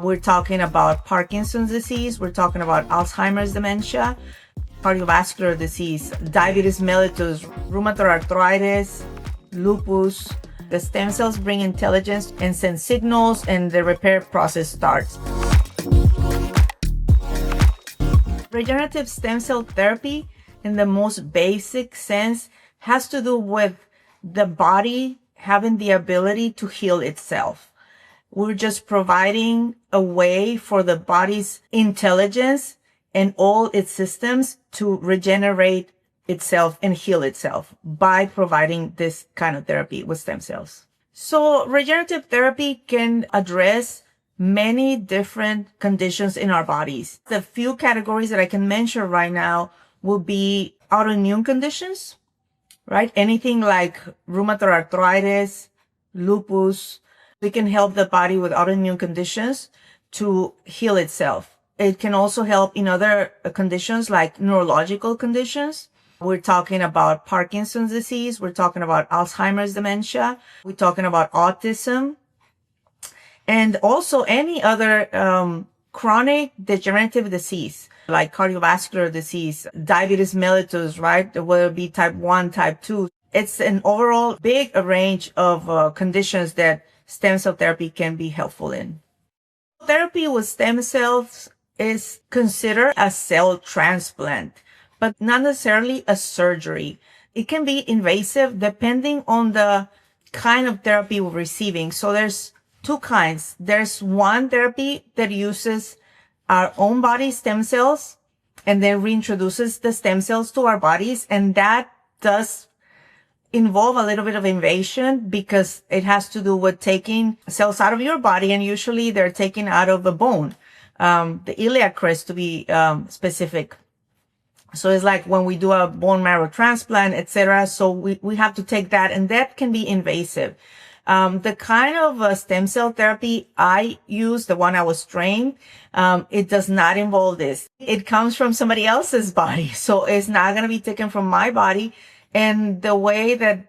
We're talking about Parkinson's disease. We're talking about Alzheimer's dementia, cardiovascular disease, diabetes mellitus, rheumatoid arthritis, lupus. The stem cells bring intelligence and send signals, and the repair process starts. Regenerative stem cell therapy, in the most basic sense, has to do with the body having the ability to heal itself. We're just providing a way for the body's intelligence and all its systems to regenerate itself and heal itself by providing this kind of therapy with stem cells. So regenerative therapy can address many different conditions in our bodies. The few categories that I can mention right now will be autoimmune conditions, right? Anything like rheumatoid arthritis, lupus. We can help the body with autoimmune conditions to heal itself. It can also help in other conditions like neurological conditions. We're talking about Parkinson's disease. We're talking about Alzheimer's dementia. We're talking about autism. And also any other chronic degenerative disease like cardiovascular disease, diabetes mellitus, right? Whether it be type 1, type 2. It's an overall big range of conditions that stem cell therapy can be helpful in. Therapy with stem cells is considered a cell transplant, but not necessarily a surgery. It can be invasive depending on the kind of therapy we're receiving. So there's two kinds. There's one therapy that uses our own body stem cells and then reintroduces the stem cells to our bodies. And that does involve a little bit of invasion because it has to do with taking cells out of your body, and usually they're taken out of a bone, the iliac crest to be specific. So it's like when we do a bone marrow transplant, etc. So we have to take that, and that can be invasive. The kind of stem cell therapy I use, the one I was trained, it does not involve this. It comes from somebody else's body, so it's not going to be taken from my body. And the way that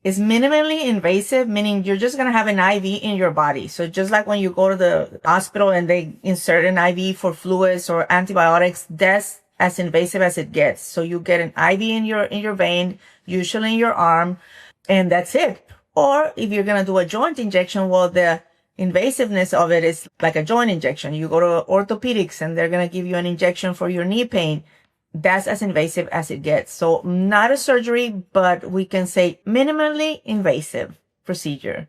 is minimally invasive, meaning you're just going to have an IV in your body. So just like when you go to the hospital and they insert an IV for fluids or antibiotics, that's as invasive as it gets. So you get an IV in your vein, usually in your arm, and that's it. Or if you're going to do a joint injection, well, the invasiveness of it is like a joint injection. You go to orthopedics and they're going to give you an injection for your knee pain. That's as invasive as it gets. So not a surgery, but we can say minimally invasive procedure.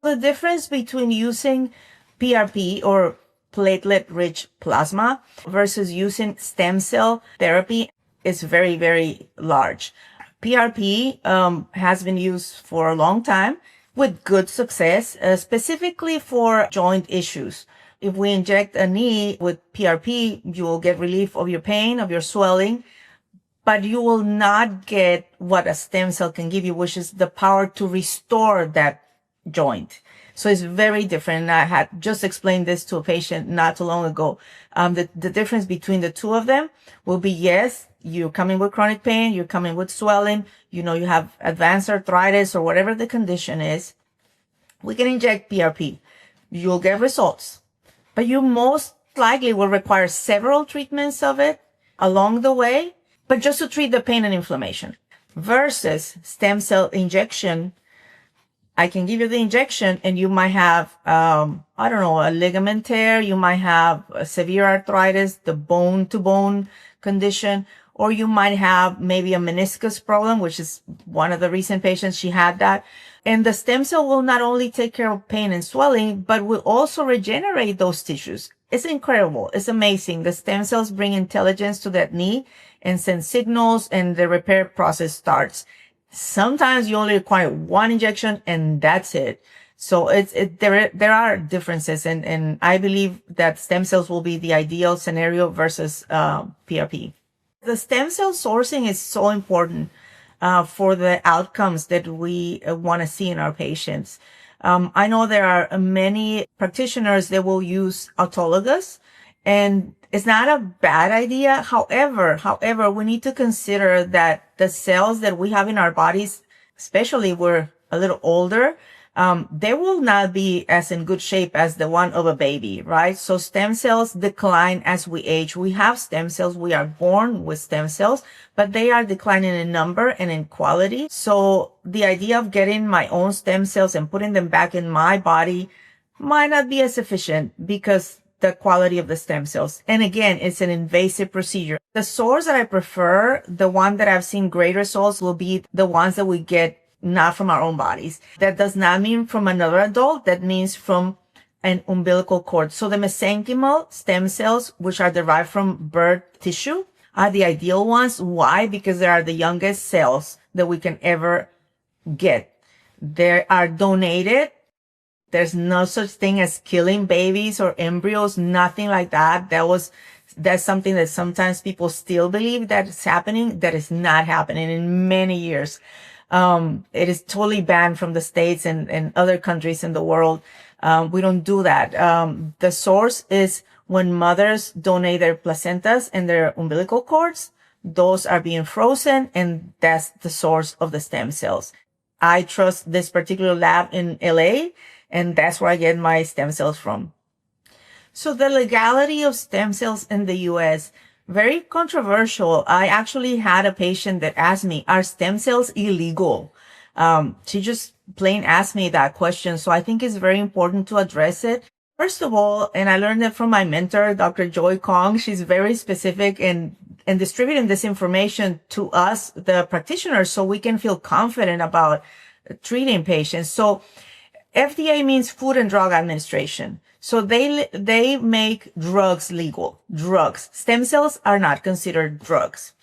The difference between using PRP or platelet-rich plasma versus using stem cell therapy is very, very large. PRP has been used for a long time with good success, specifically for joint issues. If we inject a knee with PRP, you will get relief of your pain, of your swelling, but you will not get what a stem cell can give you, which is the power to restore that joint. So it's very different. And I had just explained this to a patient not too long ago. The difference between the two of them will be, yes, you're coming with chronic pain, you're coming with swelling, you have advanced arthritis or whatever the condition is. We can inject PRP. You'll get results. But you most likely will require several treatments of it along the way, but just to treat the pain and inflammation. Versus stem cell injection, I can give you the injection and you might have, a ligament tear. You might have a severe arthritis, the bone-to-bone condition, or you might have maybe a meniscus problem, which is one of the recent patients, she had that. And the stem cell will not only take care of pain and swelling, but will also regenerate those tissues. It's incredible. It's amazing. The stem cells bring intelligence to that knee and send signals, and the repair process starts. Sometimes you only require one injection and that's it. So there are differences, and I believe that stem cells will be the ideal scenario versus PRP. The stem cell sourcing is so important for the outcomes that we want to see in our patients. I know there are many practitioners that will use autologous, and it's not a bad idea. However, we need to consider that the cells that we have in our bodies, especially if we're a little older, they will not be as in good shape as the one of a baby, right? So stem cells decline as we age. We have stem cells. We are born with stem cells, but they are declining in number and in quality. So the idea of getting my own stem cells and putting them back in my body might not be as efficient because the quality of the stem cells. And again, it's an invasive procedure. The source that I prefer, the one that I've seen great results, will be the ones that we get not from our own bodies. That does not mean from another adult. That means from an umbilical cord. So the mesenchymal stem cells, which are derived from birth tissue, are the ideal ones. Why? Because they are the youngest cells that we can ever get. They are donated. There's no such thing as killing babies or embryos, nothing like that. That's something that sometimes people still believe that is happening. That is not happening in many years. It is totally banned from the States and other countries in the world. We don't do that. The source is when mothers donate their placentas and their umbilical cords. Those are being frozen, and that's the source of the stem cells. I trust this particular lab in LA, and that's where I get my stem cells from. So the legality of stem cells in the US, very controversial. I actually had a patient that asked me, are stem cells illegal? She just plain asked me that question. So I think it's very important to address it. First of all, and I learned it from my mentor, Dr. Joy Kong. She's very specific in distributing this information to us, the practitioners, so we can feel confident about treating patients. So FDA means Food and Drug Administration. So they make drugs legal. Drugs. Stem cells are not considered drugs.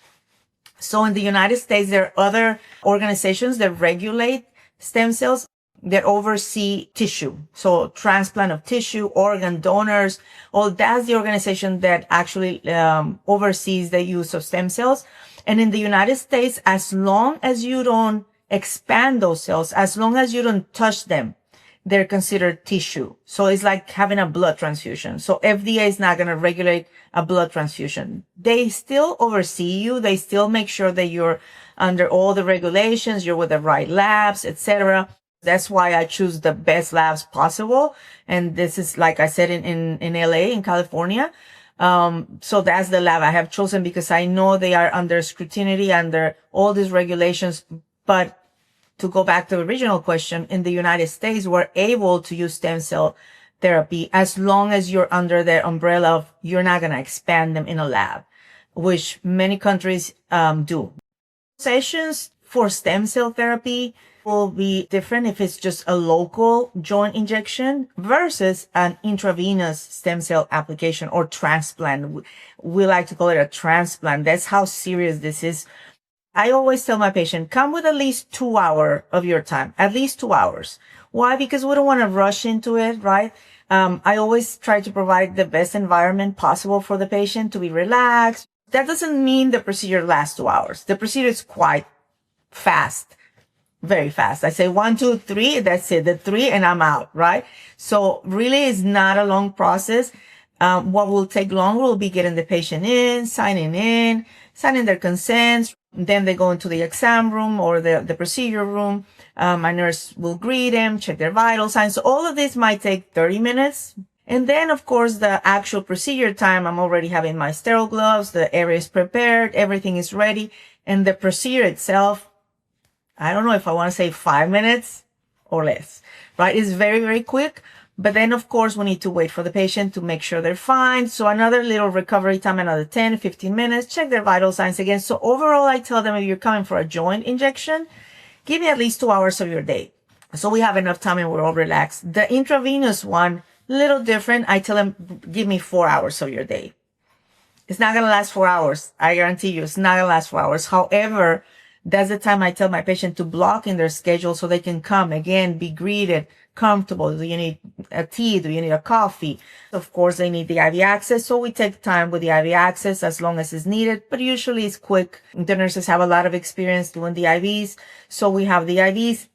So in the United States, there are other organizations that regulate stem cells that oversee tissue. So transplant of tissue, organ donors. Well, that's the organization that actually oversees the use of stem cells. And in the United States, as long as you don't expand those cells, as long as you don't touch them, they're considered tissue. So it's like having a blood transfusion. So FDA is not going to regulate a blood transfusion. They still oversee you. They still make sure that you're under all the regulations, you're with the right labs, etc. That's why I choose the best labs possible. And this is, like I said, in LA, in California. So that's the lab I have chosen because I know they are under scrutiny, under all these regulations. But to go back to the original question, in the United States, we're able to use stem cell therapy as long as you're under the umbrella of you're not going to expand them in a lab, which many countries do. Sessions for stem cell therapy will be different if it's just a local joint injection versus an intravenous stem cell application or transplant. We like to call it a transplant. That's how serious this is. I always tell my patient, come with at least 2 hours of your time, at least 2 hours. Why? Because we don't want to rush into it, right? I always try to provide the best environment possible for the patient to be relaxed. That doesn't mean the procedure lasts 2 hours. The procedure is quite fast, very fast. I say 1, 2, 3, that's it, the 3 and I'm out, right? So really it's not a long process. What will take longer will be getting the patient in, signing their consents. Then they go into the exam room or the procedure room. My nurse will greet them, check their vital signs. So all of this might take 30 minutes. And then, of course, the actual procedure time, I'm already having my sterile gloves. The area is prepared. Everything is ready. And the procedure itself, I don't know if I want to say 5 minutes or less, right? It's very, very quick. But then, of course, we need to wait for the patient to make sure they're fine. So another little recovery time, another 10, 15 minutes, check their vital signs again. So overall, I tell them if you're coming for a joint injection, give me at least 2 hours of your day. So we have enough time and we're all relaxed. The intravenous one, little different. I tell them, give me 4 hours of your day. It's not going to last 4 hours. I guarantee you, it's not going to last 4 hours. However, that's the time I tell my patient to block in their schedule so they can come again, be greeted, comfortable. Do you need a tea? Do you need a coffee? Of course, they need the IV access. So we take time with the IV access as long as it's needed, but usually it's quick. The nurses have a lot of experience doing the IVs. So we have the IVs.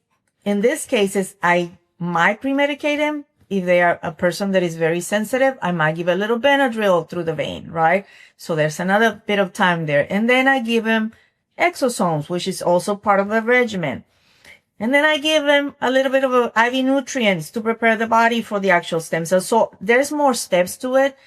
In these cases, I might pre-medicate them. If they are a person that is very sensitive, I might give a little Benadryl through the vein, right? So there's another bit of time there. And then I give them exosomes, which is also part of the regimen. And then I give them a little bit of IV nutrients to prepare the body for the actual stem cells. So there's more steps to it.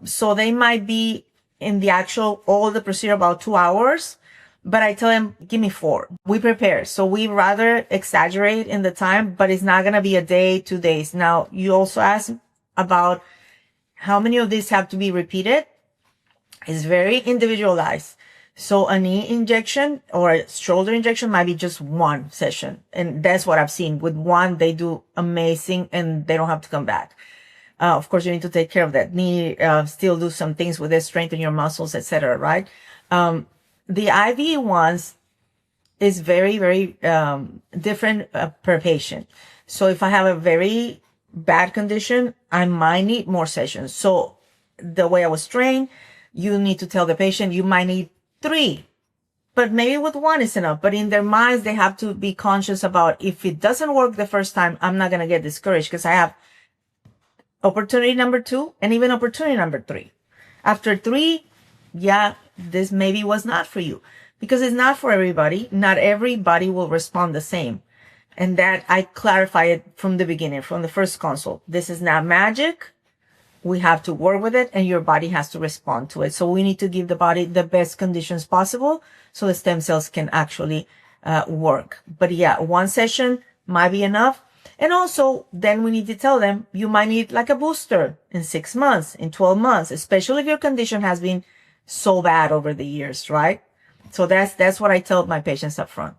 So they might be in the actual, all the procedure about 2 hours, but I tell them, give me 4. We prepare. So we rather exaggerate in the time, but it's not going to be a day, 2 days. Now, you also ask about how many of these have to be repeated. It's very individualized. So a knee injection or a shoulder injection might be just 1 session. And that's what I've seen. With 1, they do amazing and they don't have to come back. Of course, you need to take care of that knee, still do some things with it, strengthen your muscles, etc. Right? The IV ones is very, very, different per patient. So if I have a very bad condition, I might need more sessions. So the way I was trained, you need to tell the patient you might need 3, but maybe with 1 is enough. But in their minds, they have to be conscious about, if it doesn't work the first time, I'm not going to get discouraged because I have opportunity number 2 and even opportunity number 3. After 3, yeah, this maybe was not for you, because it's not for everybody. Not everybody will respond the same. And that I clarify it from the beginning, from the first consult. This is not magic. We have to work with it and your body has to respond to it. So we need to give the body the best conditions possible so the stem cells can actually work. But yeah, 1 session might be enough. And also then we need to tell them you might need like a booster in 6 months, in 12 months, especially if your condition has been so bad over the years, right? So that's what I tell my patients up front.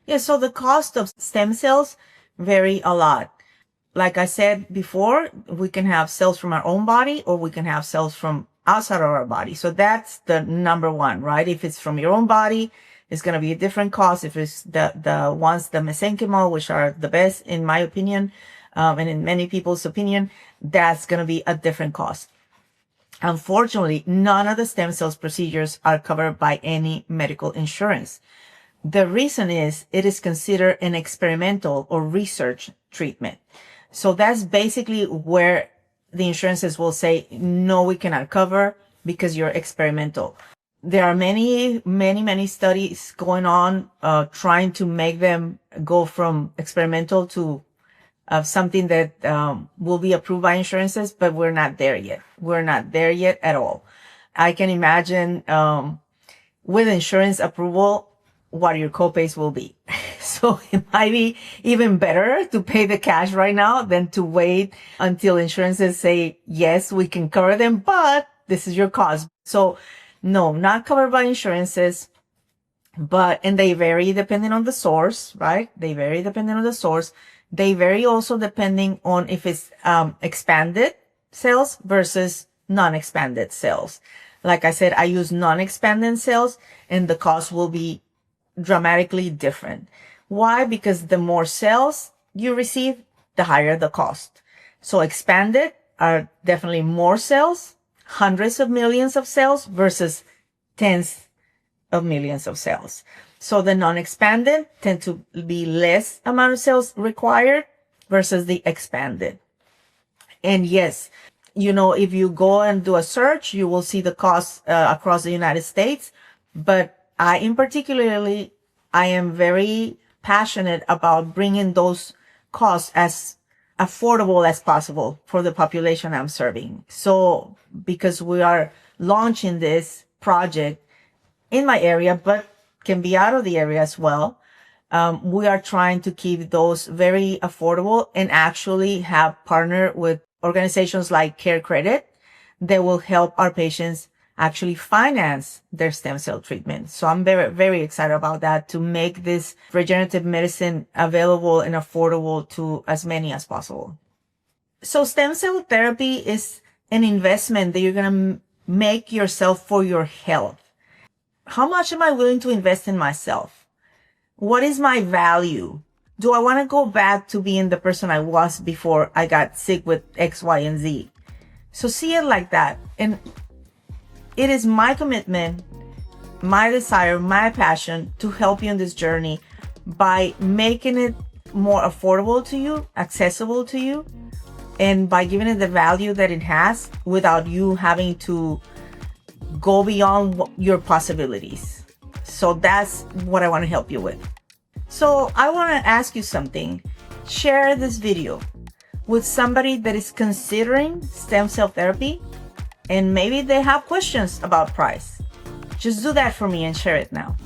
Yeah, so the cost of stem cells vary a lot. Like I said before, we can have cells from our own body or we can have cells from outside of our body. So that's the number 1, right? If it's from your own body, it's going to be a different cost. If it's the ones, the mesenchymal, which are the best in my opinion, and in many people's opinion, that's going to be a different cost. Unfortunately, none of the stem cells procedures are covered by any medical insurance. The reason is it is considered an experimental or research treatment. So that's basically where the insurances will say, no, we cannot cover because you're experimental. There are many studies going on, trying to make them go from experimental to something that will be approved by insurances, but we're not there yet. We're not there yet at all. I can imagine with insurance approval what your copays will be. So it might be even better to pay the cash right now than to wait until insurances say, yes, we can cover them, but this is your cost. So no, not covered by insurances, and they vary depending on the source, right? They vary depending on the source. They vary also depending on if it's expanded cells versus non-expanded cells. Like I said, I use non-expanded cells and the cost will be dramatically different. Why? Because the more cells you receive, the higher the cost. So expanded are definitely more cells, hundreds of millions of cells versus tens of millions of cells. So the non-expanded tend to be less amount of cells required versus the expanded. And yes, if you go and do a search, you will see the costs across the United States. But I am very passionate about bringing those costs as affordable as possible for the population I'm serving. So because we are launching this project in my area, but can be out of the area as well, we are trying to keep those very affordable and actually have partnered with organizations like Care Credit that will help our patients actually finance their stem cell treatment. So I'm very, very excited about that, to make this regenerative medicine available and affordable to as many as possible. So stem cell therapy is an investment that you're going to make yourself for your health. How much am I willing to invest in myself? What is my value? Do I want to go back to being the person I was before I got sick with X, Y, and Z? So see it like that. And it is my commitment, my desire, my passion to help you in this journey by making it more affordable to you, accessible to you, and by giving it the value that it has without you having to go beyond your possibilities. So that's what I want to help you with. So I want to ask you something. Share this video with somebody that is considering stem cell therapy and maybe they have questions about price. Just do that for me and share it now.